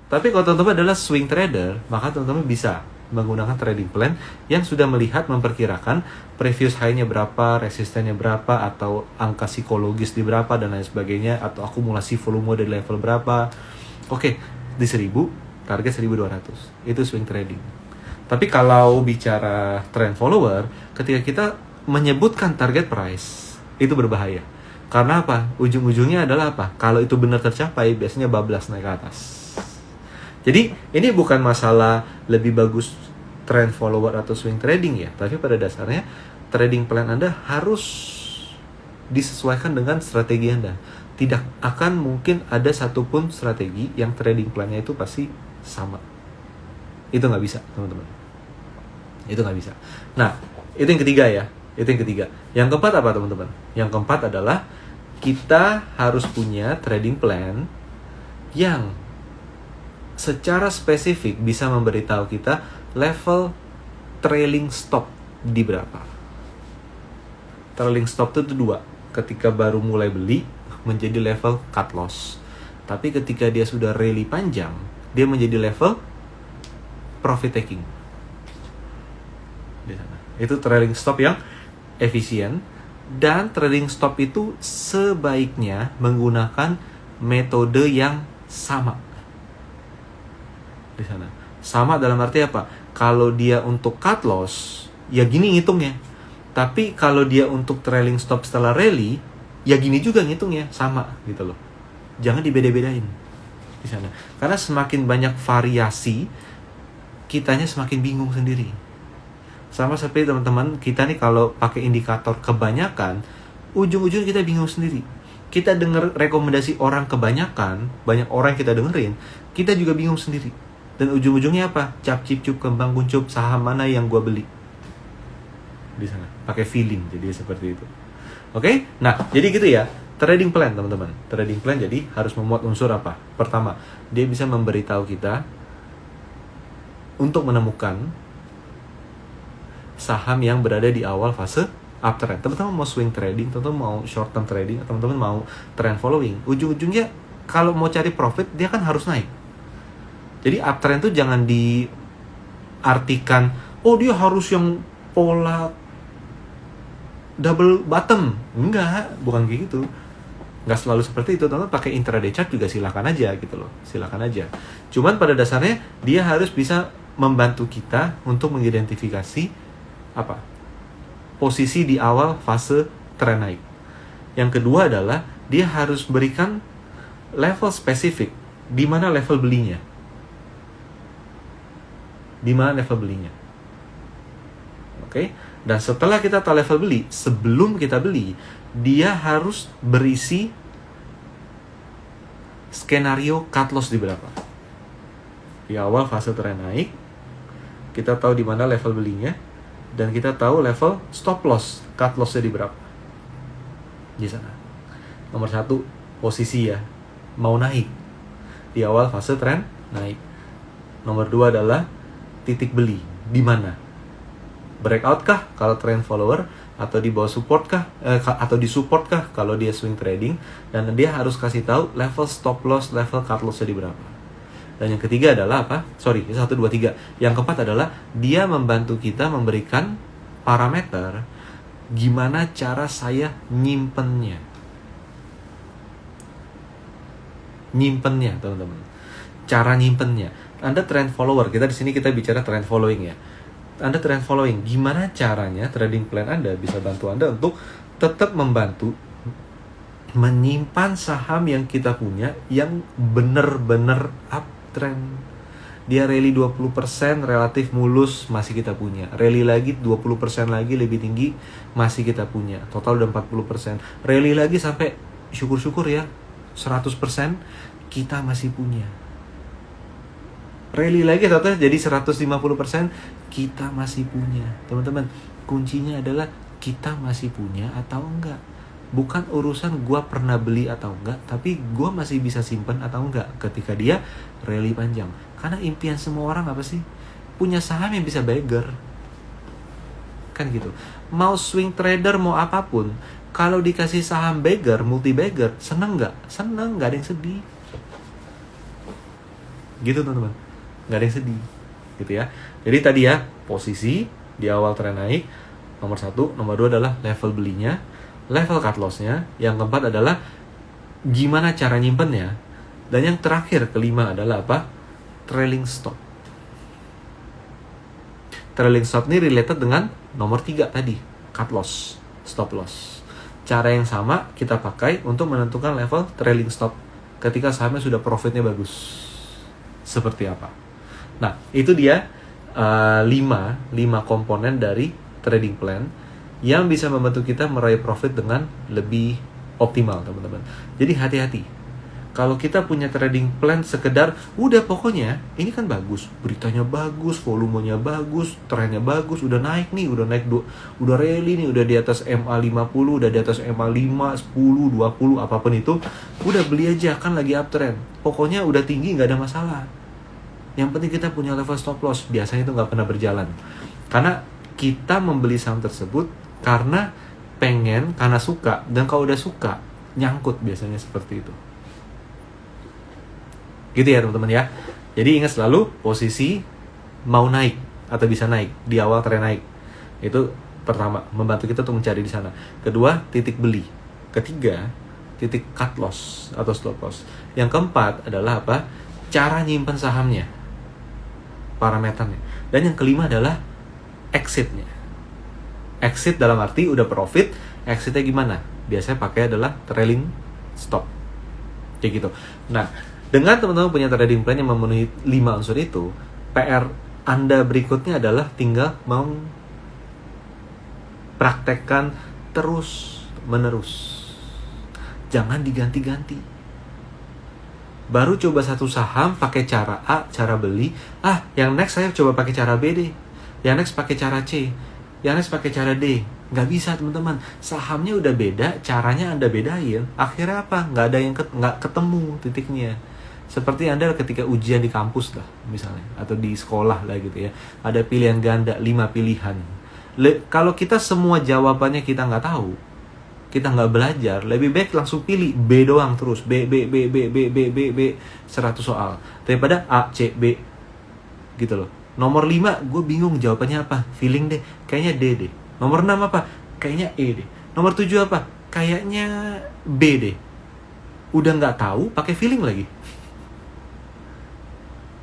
Tapi kalau teman-teman adalah swing trader, maka teman-teman bisa menggunakan trading plan yang sudah melihat, memperkirakan previous high-nya berapa, resistennya berapa, atau angka psikologis di berapa, dan lain sebagainya, atau akumulasi volume dari level berapa. Oke, di 1000, target 1200. Itu swing trading. Tapi kalau bicara trend follower, ketika kita menyebutkan target price, itu berbahaya. Karena apa? Ujung-ujungnya adalah apa? Kalau itu benar tercapai, biasanya bablas naik ke atas. Jadi ini bukan masalah lebih bagus trend follower atau swing trading ya, tapi pada dasarnya trading plan Anda harus disesuaikan dengan strategi Anda. Tidak akan mungkin ada satupun strategi yang trading plannya itu pasti sama. Itu nggak bisa, teman-teman. Itu nggak bisa. Nah, itu yang ketiga ya. Itu yang ketiga. Yang keempat apa, teman-teman? Yang keempat adalah kita harus punya trading plan yang secara spesifik bisa memberitahu kita level trailing stop di berapa. Trailing stop itu 2. Ketika baru mulai beli menjadi level cut loss. Tapi ketika dia sudah rally panjang, dia menjadi level profit taking. Di sana. Itu trailing stop yang efisien, dan trailing stop itu sebaiknya menggunakan metode yang sama. Di sana. Sama dalam arti apa? Kalau dia untuk cut loss, ya gini ngitungnya. Tapi kalau dia untuk trailing stop setelah rally, ya gini juga ngitungnya, sama gitu loh. Jangan dibeda-bedain di sana. Karena semakin banyak variasi, kitanya semakin bingung sendiri. Sama seperti teman-teman kita nih kalau pakai indikator kebanyakan, ujung-ujung kita bingung sendiri. Kita dengar rekomendasi orang kebanyakan, banyak orang yang kita dengerin, kita juga bingung sendiri. Dan ujung-ujungnya apa? Cap cip cup kembang kuncup, saham mana yang gua beli? Di sana. Pakai feeling, jadi seperti itu. Oke? Nah, jadi gitu ya. Trading plan, teman-teman. Trading plan jadi harus memuat unsur apa? Pertama, dia bisa memberitahu kita untuk menemukan saham yang berada di awal fase uptrend. Teman-teman mau swing trading, teman-teman mau short term trading, atau teman-teman mau trend following, ujung-ujungnya kalau mau cari profit, dia kan harus naik. Jadi uptrend itu jangan diartikan, oh dia harus yang pola double bottom. Enggak, bukan kayak gitu. Enggak selalu seperti itu. Teman-teman pakai intraday chart juga silakan aja gitu loh. Silakan aja. Cuman pada dasarnya dia harus bisa membantu kita untuk mengidentifikasi apa? Posisi di awal fase tren naik. Yang kedua adalah dia harus berikan level spesifik di mana level belinya. Di mana level belinya. Oke? Dan setelah kita tahu level beli, sebelum kita beli, dia harus berisi skenario cut loss di berapa. Di awal fase tren naik, kita tahu di mana level belinya, dan kita tahu level stop loss, cut loss-nya di berapa. Di sana. Nomor 1, posisi ya, mau naik di awal fase tren naik. Nomor 2 adalah titik beli, di mana? Breakout kah kalau trend follower, atau di bawah support kah, atau di support kah kalau dia swing trading, dan dia harus kasih tahu level stop loss, level cut loss-nya di berapa. Dan yang ketiga adalah apa? 1, 2, 3. Yang keempat adalah dia membantu kita memberikan parameter gimana cara saya nyimpennya. Nyimpennya, teman-teman. Cara nyimpennya. Anda trend follower, kita di sini kita bicara trend following ya. Anda trend following, gimana caranya trading plan Anda bisa bantu Anda untuk tetap membantu menyimpan saham yang kita punya yang benar-benar uptrend. Dia rally 20% relatif mulus, masih kita punya. Rally lagi 20% lagi lebih tinggi, masih kita punya. Total udah 40%. Rally lagi sampai syukur-syukur ya 100%, kita masih punya. Rally lagi total jadi 150%, kita masih punya. Teman-teman, kuncinya adalah kita masih punya atau enggak. Bukan urusan gue pernah beli atau enggak, tapi gue masih bisa simpan atau enggak ketika dia rally panjang. Karena impian semua orang apa sih? Punya saham yang bisa beggar. Kan gitu. Mau swing trader, mau apapun, kalau dikasih saham beggar, multi beggar, seneng enggak? Seneng, enggak ada yang sedih. Gitu teman-teman, nggak ada yang sedih gitu ya. Jadi tadi ya, posisi di awal tren naik nomor 1, nomor 2 adalah level belinya, level cut loss-nya, yang keempat adalah gimana cara nyimpennya, dan yang terakhir kelima adalah apa? Trailing stop. Trailing stop ini related dengan nomor 3 tadi, cut loss, stop loss. Cara yang sama kita pakai untuk menentukan level trailing stop ketika sahamnya sudah profitnya bagus. Seperti apa? Nah, itu dia 5 komponen dari trading plan yang bisa membantu kita meraih profit dengan lebih optimal, teman-teman. Jadi hati-hati. Kalau kita punya trading plan sekedar udah pokoknya ini kan bagus, beritanya bagus, volumenya bagus, trennya bagus, udah naik nih, udah rally nih, udah di atas MA50, udah di atas MA5, 10, 20, apapun itu, udah beli aja kan lagi uptrend. Pokoknya udah tinggi nggak ada masalah. Yang penting kita punya level stop loss. Biasanya itu nggak pernah berjalan. Karena kita membeli saham tersebut karena pengen, karena suka, dan kalau udah suka nyangkut biasanya seperti itu. Gitu ya teman-teman ya. Jadi ingat selalu posisi mau naik atau bisa naik di awal tren naik. Itu pertama, membantu kita untuk mencari di sana. Kedua, titik beli. Ketiga, titik cut loss atau stop loss. Yang keempat adalah apa? Cara nyimpen sahamnya, parameternya. Dan yang kelima adalah exitnya. Exit dalam arti udah profit, exitnya gimana? Biasanya pakai adalah trailing stop. Kayak gitu. Nah, dengan teman-teman punya trading plan yang memenuhi 5 unsur itu, PR Anda berikutnya adalah tinggal mempraktekkan terus menerus. Jangan diganti-ganti. Baru coba satu saham pakai cara A, cara beli. Yang next saya coba pakai cara B deh. Yang next pakai cara C. Yang next pakai cara D. Nggak bisa teman-teman. Sahamnya udah beda, caranya Anda bedain. Akhirnya apa? Nggak ada yang nggak ketemu titiknya. Seperti Anda ketika ujian di kampus lah misalnya, atau di sekolah lah gitu ya. Ada pilihan ganda, 5 pilihan. Kalau kita semua jawabannya kita nggak tahu, kita nggak belajar, lebih baik langsung pilih B doang terus. B, 100 soal. Daripada A, C, B. Gitu loh. Nomor 5, gue bingung jawabannya apa. Feeling deh, kayaknya D deh. Nomor 6 apa? Kayaknya E deh. Nomor 7 apa? Kayaknya B deh. Udah nggak tahu, pakai feeling lagi.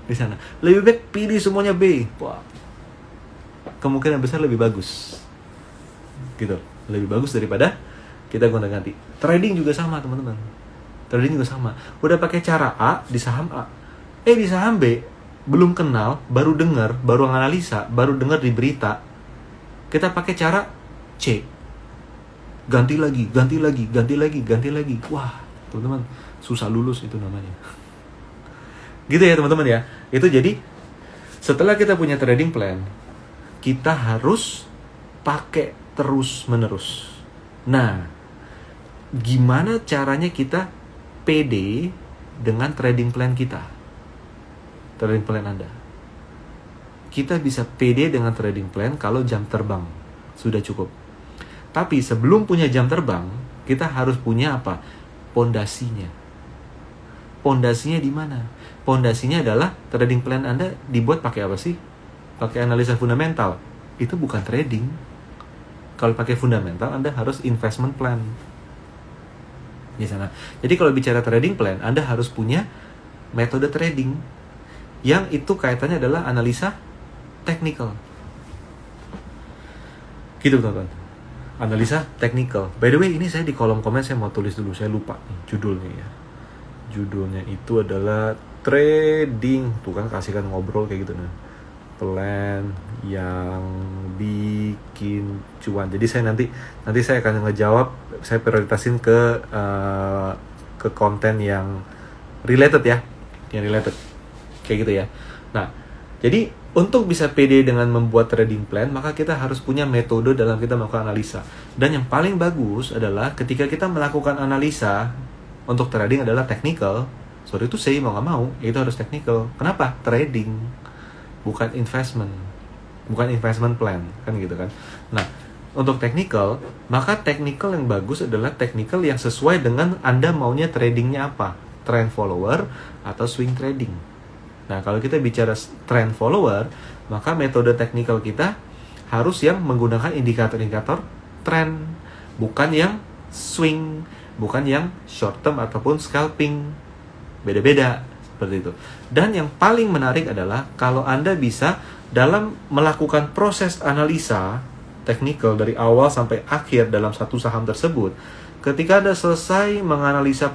Di sana. Lebih baik pilih semuanya B. Wah. Kemungkinan besar lebih bagus. Gitu. Lebih bagus daripada kita gonta-ganti. Trading juga sama, teman-teman. Trading juga sama. Udah pakai cara A di saham A. Di saham B belum kenal, baru dengar, baru analisa, baru dengar di berita. Kita pakai cara C. Ganti lagi. Wah, teman-teman, susah lulus itu namanya. Gitu ya, teman-teman ya. Itu jadi setelah kita punya trading plan, kita harus pakai terus-menerus. Nah, gimana caranya kita pede dengan trading plan kita? Trading plan Anda. Kita bisa pede dengan trading plan kalau jam terbang sudah cukup. Tapi sebelum punya jam terbang, kita harus punya apa? Pondasinya. Pondasinya di mana? Pondasinya adalah trading plan Anda dibuat pakai apa sih? Pakai analisa fundamental. Itu bukan trading. Kalau pakai fundamental, Anda harus investment plan. Di sana. Jadi kalau bicara trading plan, Anda harus punya metode trading yang itu kaitannya adalah analisa technical. Gitu teman-teman. Analisa technical. By the way, ini saya di kolom komen saya mau tulis dulu, saya lupa nih judulnya ya. Judulnya itu adalah trading. Tuh kan kasihkan ngobrol kayak gitu nih. Plan yang bikin cuan. Jadi saya nanti saya akan ngejawab, saya prioritasin ke konten yang related ya, yang related kayak gitu ya. Nah, jadi untuk bisa pede dengan membuat trading plan, maka kita harus punya metode dalam kita melakukan analisa. Dan yang paling bagus adalah ketika kita melakukan analisa untuk trading adalah technical. Sorry itu saya mau nggak mau, itu harus technical. Kenapa? Trading, bukan investment plan, kan gitu kan. Nah, untuk technical, maka technical yang bagus adalah technical yang sesuai dengan Anda maunya tradingnya apa, trend follower atau swing trading. Nah, kalau kita bicara trend follower, maka metode teknikal kita harus yang menggunakan indikator-indikator trend, bukan yang swing, bukan yang short term ataupun scalping. Beda-beda seperti itu. Dan yang paling menarik adalah kalau Anda bisa dalam melakukan proses analisa teknikal dari awal sampai akhir dalam satu saham tersebut, ketika Anda selesai menganalisa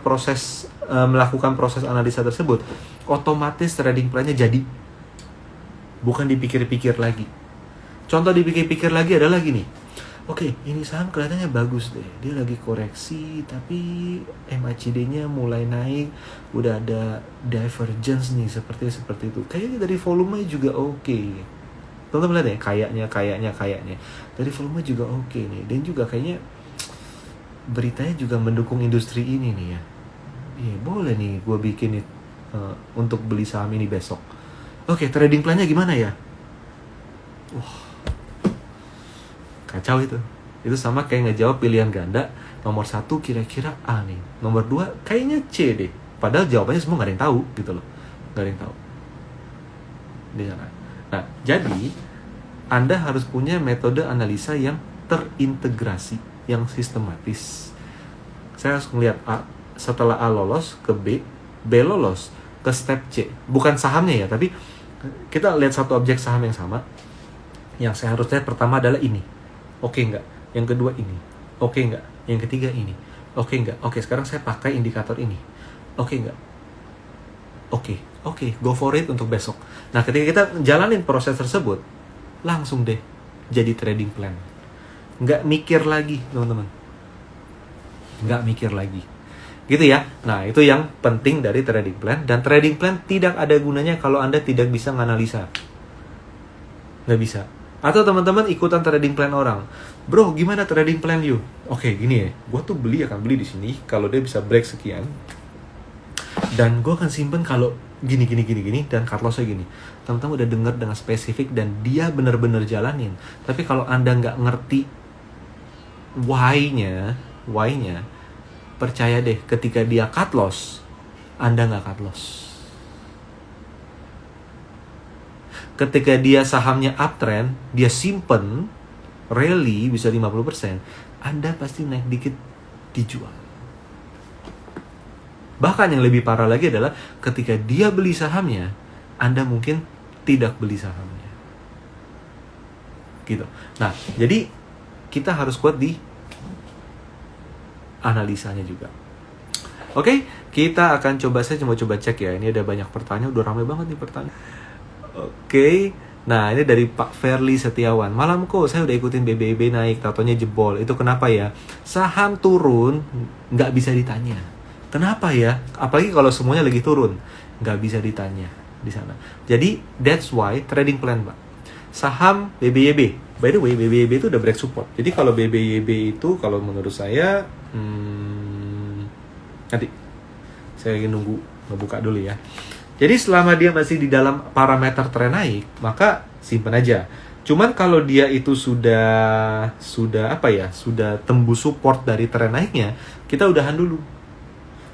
melakukan proses analisa tersebut, otomatis trading plan-nya jadi. Bukan dipikir-pikir lagi. Contoh dipikir-pikir lagi adalah gini. Oke, ini saham kelihatannya bagus deh. Dia lagi koreksi, tapi MACD-nya mulai naik. Udah ada divergence nih, seperti itu. Kayaknya dari volume juga oke. Teman-teman lihat ya, kayaknya. Dari volume juga oke nih. Dan juga kayaknya beritanya juga mendukung industri ini nih ya. Iya, boleh nih gue bikin untuk beli saham ini besok. Oke, trading plan-nya gimana ya? Wah, kacau itu. Itu sama kayak ngejawab pilihan ganda. Nomor 1 kira-kira A nih. Nomor 2 kayaknya C deh. Padahal jawabannya semua gak ada yang tahu gitu loh. Gak ada yang tahu. Di sana. Nah, jadi Anda harus punya metode analisa yang terintegrasi, yang sistematis. Saya harus melihat A, setelah A lolos ke B, B lolos ke step C. Bukan sahamnya ya, tapi kita lihat satu objek saham yang sama. Yang saya harus lihat pertama adalah ini. Oke enggak? Yang kedua ini. Oke enggak? Yang ketiga ini. Oke enggak? Oke, sekarang saya pakai indikator ini. Oke enggak? Oke, go for it untuk besok. Nah, ketika kita jalanin proses tersebut, langsung deh jadi trading plan. Nggak mikir lagi, teman-teman. Nggak mikir lagi. Gitu ya. Nah, itu yang penting dari trading plan. Dan trading plan tidak ada gunanya kalau Anda tidak bisa menganalisa. Nggak bisa. Atau teman-teman ikutan trading plan orang. Bro, gimana trading plan you? Oke, gini ya. Gue tuh akan beli di sini kalau dia bisa break sekian. Dan gue akan simpen kalau gini. Dan cut loss-nya gini. Teman-teman udah dengar dengan spesifik dan dia benar-benar jalanin. Tapi kalau Anda nggak ngerti why-nya, percaya deh, ketika dia cut loss, Anda nggak cut loss. Ketika dia sahamnya uptrend, dia simpen, rally bisa 50%, Anda pasti naik dikit dijual. Bahkan yang lebih parah lagi adalah ketika dia beli sahamnya, Anda mungkin tidak beli sahamnya. Gitu. Nah, jadi kita harus kuat di analisanya juga. Oke, kita akan saya coba cek ya. Ini ada banyak pertanyaan, udah ramai banget nih pertanyaan. Oke, nah ini dari Pak Ferli Setiawan. Malam kok saya udah ikutin BBB naik, tatonya jebol. Itu kenapa ya? Saham turun nggak bisa ditanya. Kenapa ya? Apalagi kalau semuanya lagi turun, nggak bisa ditanya di sana. Jadi that's why trading plan, Pak. Saham BBYB. By the way, BBYB itu udah break support. Jadi kalau BBYB itu kalau menurut saya nanti saya lagi nunggu ngebuka dulu ya. Jadi selama dia masih di dalam parameter tren naik, maka simpan aja. Cuman kalau dia itu sudah tembus support dari tren naiknya, kita udahan dulu.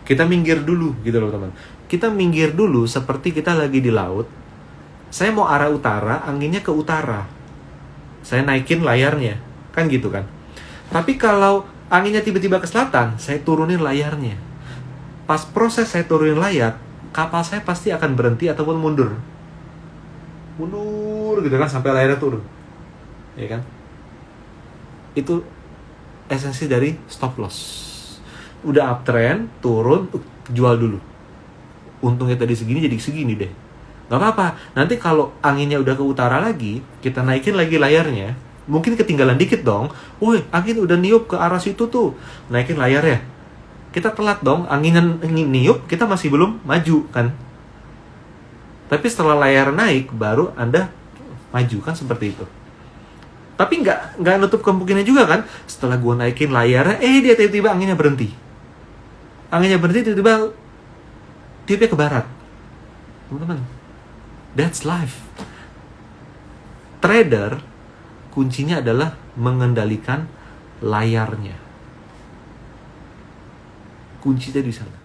Kita minggir dulu gitu loh, teman. Kita minggir dulu seperti kita lagi di laut. Saya mau arah utara, anginnya ke utara. Saya naikin layarnya, kan gitu kan. Tapi kalau anginnya tiba-tiba ke selatan, saya turunin layarnya. Pas proses saya turunin layar, kapal saya pasti akan berhenti ataupun mundur gitu kan sampai layarnya turun, ya kan? Itu esensi dari stop loss. Udah uptrend, turun, jual dulu. Untungnya tadi segini jadi segini deh. Gak apa-apa. Nanti kalau anginnya udah ke utara lagi, kita naikin lagi layarnya, mungkin ketinggalan dikit dong. Woi, angin udah niup ke arah situ tuh. Naikin layarnya. Kita telat dong, angin niup, kita masih belum maju kan. Tapi setelah layar naik, baru Anda maju kan, seperti itu. Tapi nggak nutup kemungkinan juga kan, setelah gua naikin layarnya, dia tiba-tiba anginnya berhenti. Anginnya berhenti, tiba-tiba tiupnya ke barat. Teman-teman, that's life. Trader, kuncinya adalah mengendalikan layarnya. Kuncinya di sana.